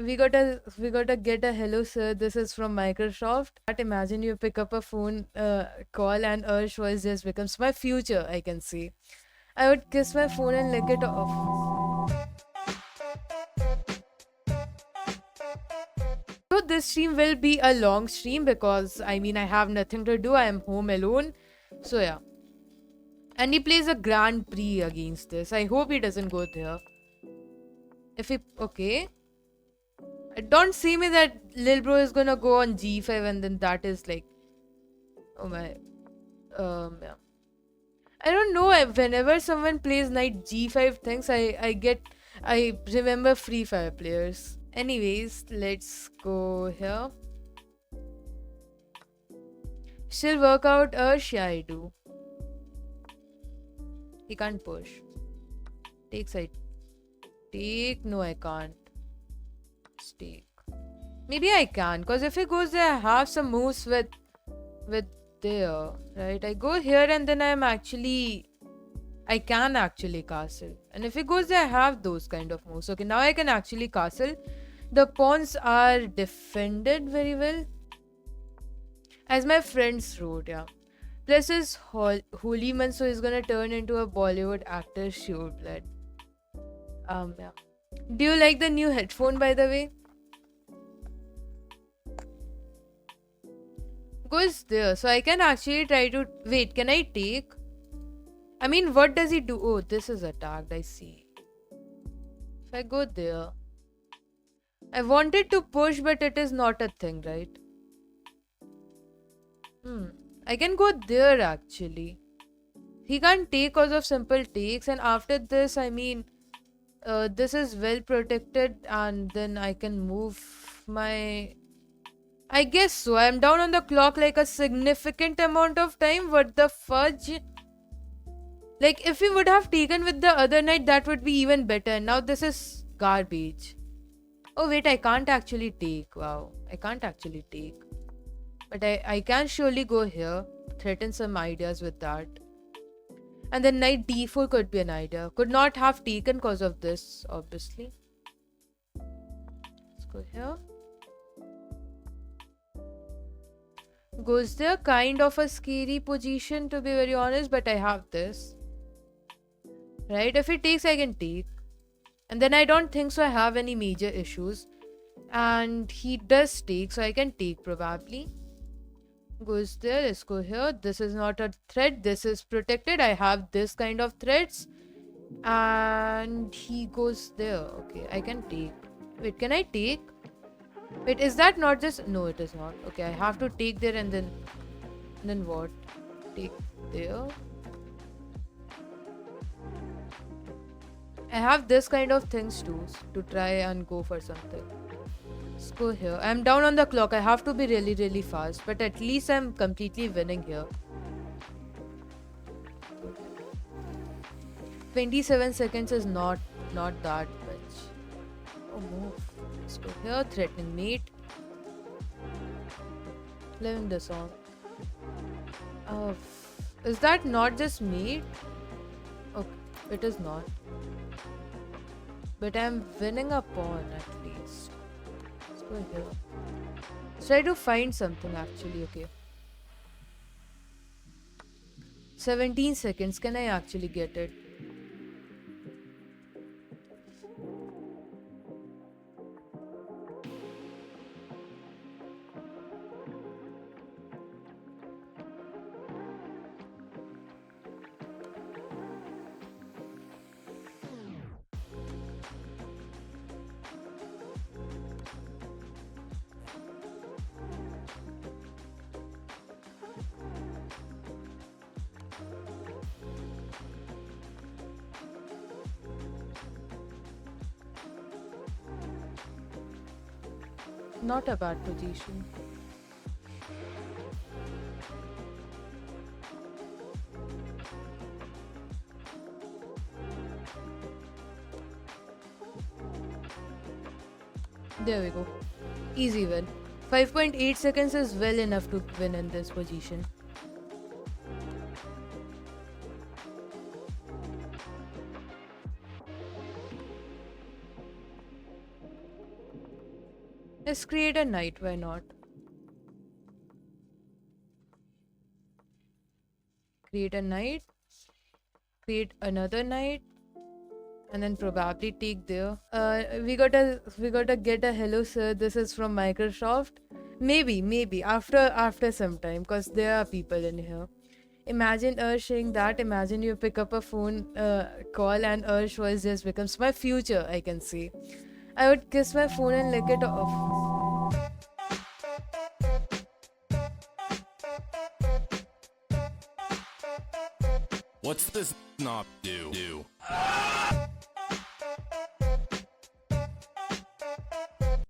we gotta get a hello sir. This is from Microsoft. But imagine you pick up a phone call and Ursh voice just becomes my future. I can see. I would kiss my phone and lick it off. So this stream will be a long stream because I mean I have nothing to do. I am home alone. So yeah. And he plays a Grand Prix against this. I hope he doesn't go there. If he okay. Don't see me that Lil Bro is gonna go on G5 and then that is like oh my yeah. I don't know. Whenever someone plays knight G5 things, I remember Free Fire players. Anyways, let's go here. Still work out yeah, I do. He can't push. Take side. Take. No, I can't. Stake. Maybe I can, because if he goes there, I have some moves with there, right? I go here and then I can actually castle. And if he goes there, I have those kind of moves. Okay, now I can actually castle. The pawns are defended very well. As my friends wrote, yeah. Plus is holy man, so he's gonna turn into a Bollywood actor, sure blood. Yeah. Do you like the new headphone, by the way? Goes there, so I can actually try to wait. Can I take? I mean, what does he do? Oh, this is attacked. I see. If I go there, I wanted to push, but it is not a thing, right? I can go there actually. He can't take because of simple takes, and after this, I mean, this is well protected, and then I can move my. I guess so. I'm down on the clock like a significant amount of time. What the fudge? Like, if we would have taken with the other night, that would be even better. Now this is garbage. Oh wait, I can't actually take. Wow, I can't actually take. But I can surely go here. Threaten some ideas with that. And then knight d4 could be an idea. Could not have taken because of this, obviously. Let's go here. Goes there, kind of a scary position to be very honest, but I have this. Right? If it takes, I can take. And then I don't think so I have any major issues. And he does take, so I can take probably. Goes there, let's go here. This is not a threat, this is protected. I have this kind of threats. And he goes there. Okay, I can take. Wait, can I take? Wait, is that not just... No, it is not. Okay, I have to take there and then... Then what? Take there. I have this kind of things too, to try and go for something. Let's go here. I'm down on the clock. I have to be really, really fast. But at least I'm completely winning here. 27 seconds is not that much. Oh, move. Let's go here. Threatening mate. Leaving this on. Is that not just mate? Okay, it is not. But I'm winning a pawn at least. Let's go here. Let's try to find something actually. Okay. 17 seconds. Can I actually get it? Not a bad position. There we go. Easy win. 5.8 seconds is well enough to win in this position. Let's create a night, why not? Create a night, create another night, and then probably take there. We gotta get a hello sir. This is from Microsoft. Maybe after some time, because there are people in here. Imagine Ursh saying that. Imagine you pick up a phone call and Ursh voice just becomes my future. I can see. I would kiss my phone and lick it off. What's this knob do?